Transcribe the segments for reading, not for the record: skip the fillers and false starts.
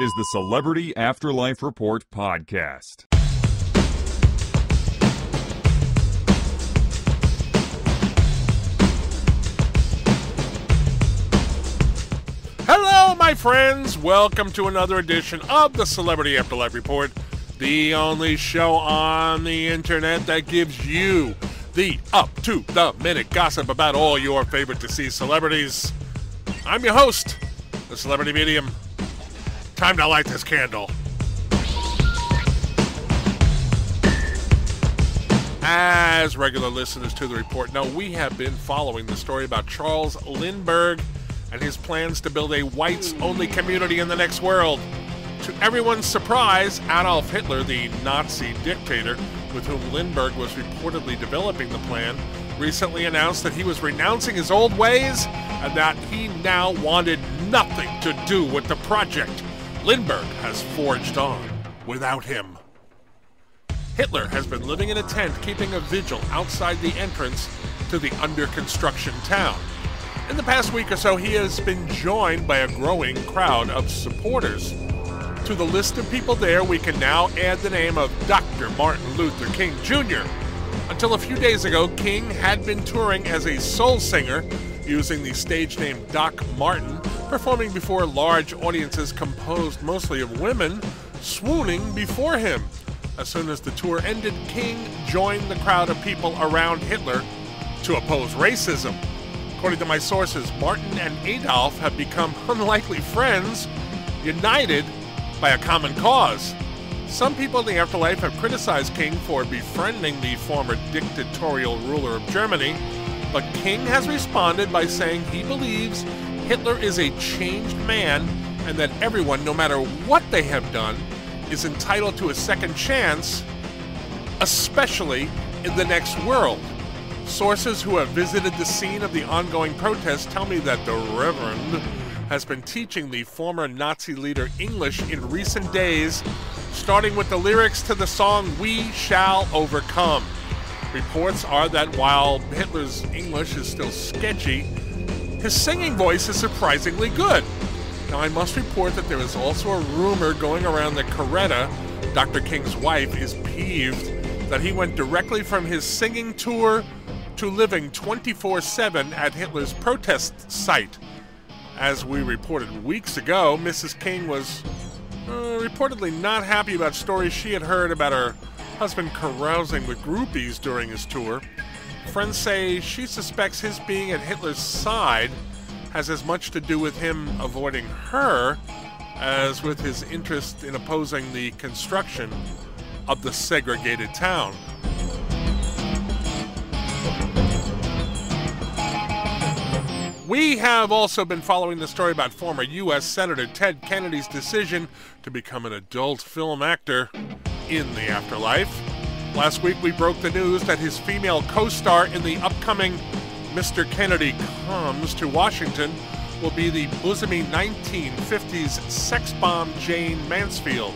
is the Celebrity Afterlife Report podcast. Hello, my friends. Welcome to another edition of the Celebrity Afterlife Report, the only show on the internet that gives you the up-to-the-minute gossip about all your favorite deceased celebrities. I'm your host, the Celebrity Medium. Time to light this candle. As regular listeners to the report know, we have been following the story about Charles Lindbergh and his plans to build a whites-only community in the next world. To everyone's surprise, Adolf Hitler, the Nazi dictator with whom Lindbergh was reportedly developing the plan, recently announced that he was renouncing his old ways and that he now wanted nothing to do with the project. Lindbergh has forged on without him. Hitler has been living in a tent, keeping a vigil outside the entrance to the under-construction town. In the past week or so, he has been joined by a growing crowd of supporters. To the list of people there, we can now add the name of Dr. Martin Luther King Jr. Until a few days ago, King had been touring as a soul singer, using the stage name Doc Martin, performing before large audiences composed mostly of women, swooning before him. As soon as the tour ended, King joined the crowd of people around Hitler to oppose racism. According to my sources, Martin and Adolf have become unlikely friends, united by a common cause. Some people in the afterlife have criticized King for befriending the former dictatorial ruler of Germany, but King has responded by saying he believes Hitler is a changed man and that everyone, no matter what they have done, is entitled to a second chance, especially in the next world. Sources who have visited the scene of the ongoing protests tell me that the Reverend has been teaching the former Nazi leader English in recent days, starting with the lyrics to the song "We Shall Overcome." Reports are that while Hitler's English is still sketchy, his singing voice is surprisingly good. Now, I must report that there is also a rumor going around that Coretta, Dr. King's wife, is peeved that he went directly from his singing tour to living 24/7 at Hitler's protest site. As we reported weeks ago, Mrs. King was reportedly not happy about stories she had heard about her husband carousing with groupies during his tour. Friends say she suspects his being at Hitler's side has as much to do with him avoiding her as with his interest in opposing the construction of the segregated town. We have also been following the story about former U.S. Senator Ted Kennedy's decision to become an adult film actor in the afterlife. Last week we broke the news that his female co-star in the upcoming Mr. Kennedy Comes to Washington will be the bosomy 1950s sex bomb Jayne Mansfield.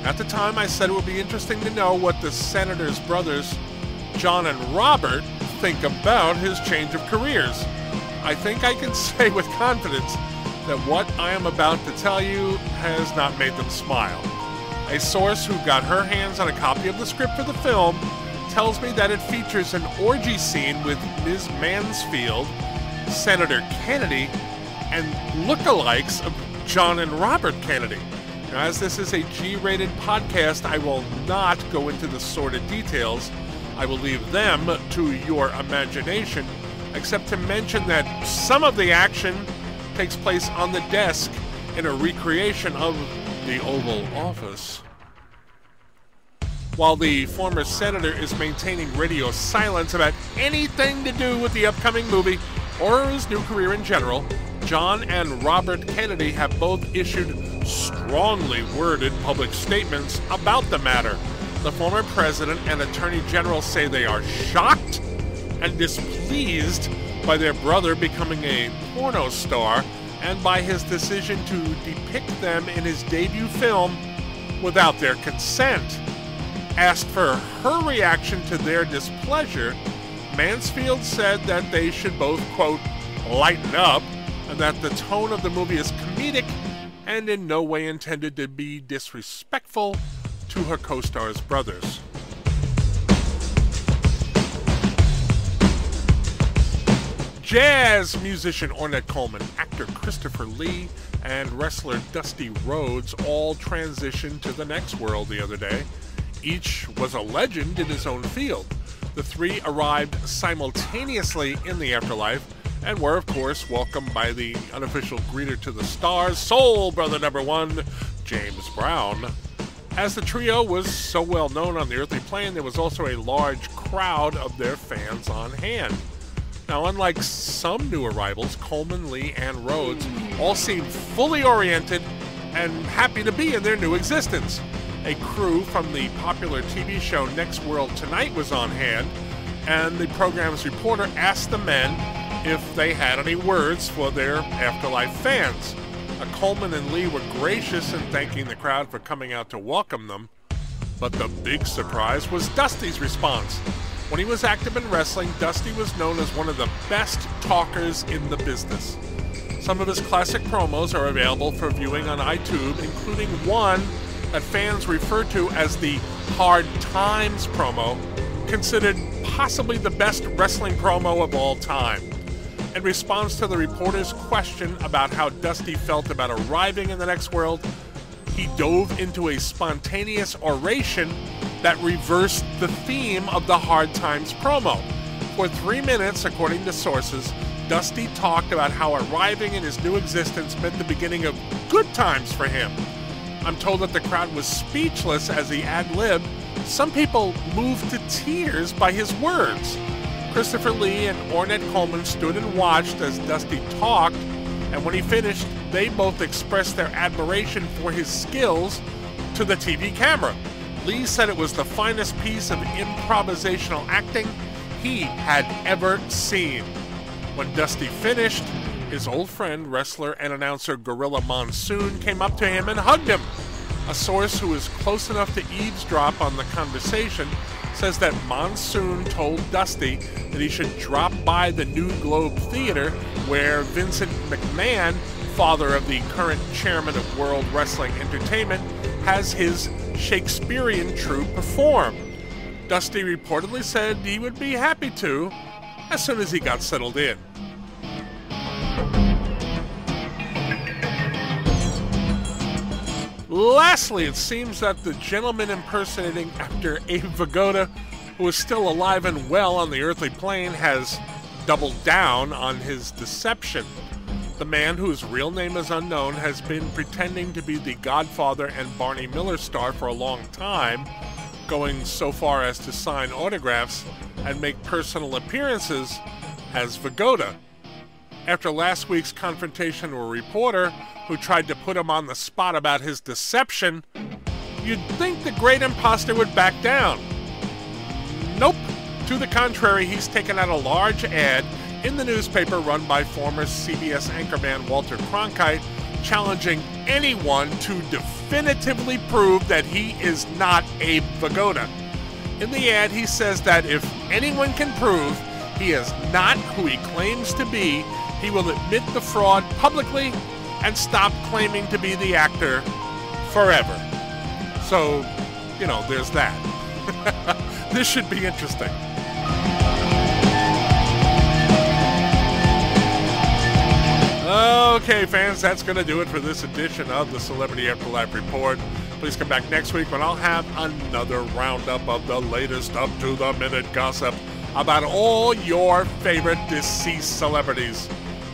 At the time, I said it would be interesting to know what the senator's brothers, John and Robert, think about his change of careers. I think I can say with confidence that what I am about to tell you has not made them smile. A source who got her hands on a copy of the script for the film tells me that it features an orgy scene with Ms. Mansfield, Senator Kennedy, and lookalikes of John and Robert Kennedy. Now, as this is a G-rated podcast, I will not go into the sordid details. I will leave them to your imagination, except to mention that some of the action takes place on the desk in a recreation of the Oval Office. While the former senator is maintaining radio silence about anything to do with the upcoming movie or his new career in general, John and Robert Kennedy have both issued strongly worded public statements about the matter. The former president and attorney general say they are shocked and displeased by their brother becoming a porno star and by his decision to depict them in his debut film without their consent. Asked for her reaction to their displeasure, Mansfield said that they should both, quote, lighten up, and that the tone of the movie is comedic and in no way intended to be disrespectful to her co-star's brothers. Jazz musician Ornette Coleman, actor Christopher Lee, and wrestler Dusty Rhodes all transitioned to the next world the other day. Each was a legend in his own field. The three arrived simultaneously in the afterlife and were, of course, welcomed by the unofficial greeter to the stars, Soul Brother number one, James Brown. As the trio was so well known on the earthly plane, there was also a large crowd of their fans on hand. Now, unlike some new arrivals, Coleman, Lee, and Rhodes all seemed fully oriented and happy to be in their new existence. A crew from the popular TV show Next World Tonight was on hand, and the program's reporter asked the men if they had any words for their Afterlife fans. Coleman and Lee were gracious in thanking the crowd for coming out to welcome them, but the big surprise was Dusty's response. When he was active in wrestling, Dusty was known as one of the best talkers in the business. Some of his classic promos are available for viewing on iTunes, including one that fans refer to as the Hard Times promo, considered possibly the best wrestling promo of all time. In response to the reporter's question about how Dusty felt about arriving in the next world, he dove into a spontaneous oration that reversed the theme of the Hard Times promo. For 3 minutes, according to sources, Dusty talked about how arriving in his new existence meant the beginning of good times for him. I'm told that the crowd was speechless as he ad-libbed. Some people moved to tears by his words. Christopher Lee and Ornette Coleman stood and watched as Dusty talked, and when he finished, they both expressed their admiration for his skills to the TV camera. Lee said it was the finest piece of improvisational acting he had ever seen. When Dusty finished, his old friend, wrestler and announcer Gorilla Monsoon came up to him and hugged him. A source who is close enough to eavesdrop on the conversation says that Monsoon told Dusty that he should drop by the New Globe Theater where Vincent McMahon, father of the current chairman of World Wrestling Entertainment, has his Shakespearean troupe perform. Dusty reportedly said he would be happy to as soon as he got settled in. Lastly, it seems that the gentleman impersonating actor Abe Vigoda, who is still alive and well on the earthly plane, has doubled down on his deception. The man, whose real name is unknown, has been pretending to be the Godfather and Barney Miller star for a long time, going so far as to sign autographs and make personal appearances as Vigoda. After last week's confrontation with a reporter who tried to put him on the spot about his deception, you'd think the great imposter would back down. Nope. To the contrary, he's taken out a large ad in the newspaper run by former CBS anchorman Walter Cronkite, challenging anyone to definitively prove that he is not Abe Vigoda. In the ad, he says that if anyone can prove he is not who he claims to be, he will admit the fraud publicly and stop claiming to be the actor forever. So, there's that. This should be interesting. Okay, fans, that's going to do it for this edition of the Celebrity Afterlife Report. Please come back next week when I'll have another roundup of the latest up-to-the-minute gossip about all your favorite deceased celebrities.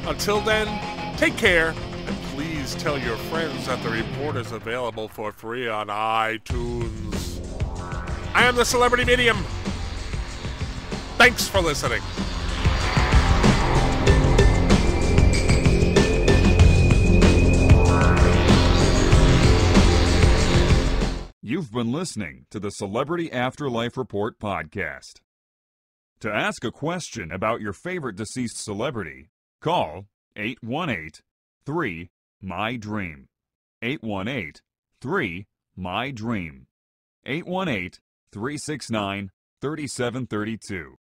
Until then, take care, and please tell your friends that the report is available for free on iTunes. I am the Celebrity Medium. Thanks for listening. You've been listening to the Celebrity Afterlife Report podcast. To ask a question about your favorite deceased celebrity, call 818-3-MY-DREAM. 818-3-MY-DREAM. 818-369-3732.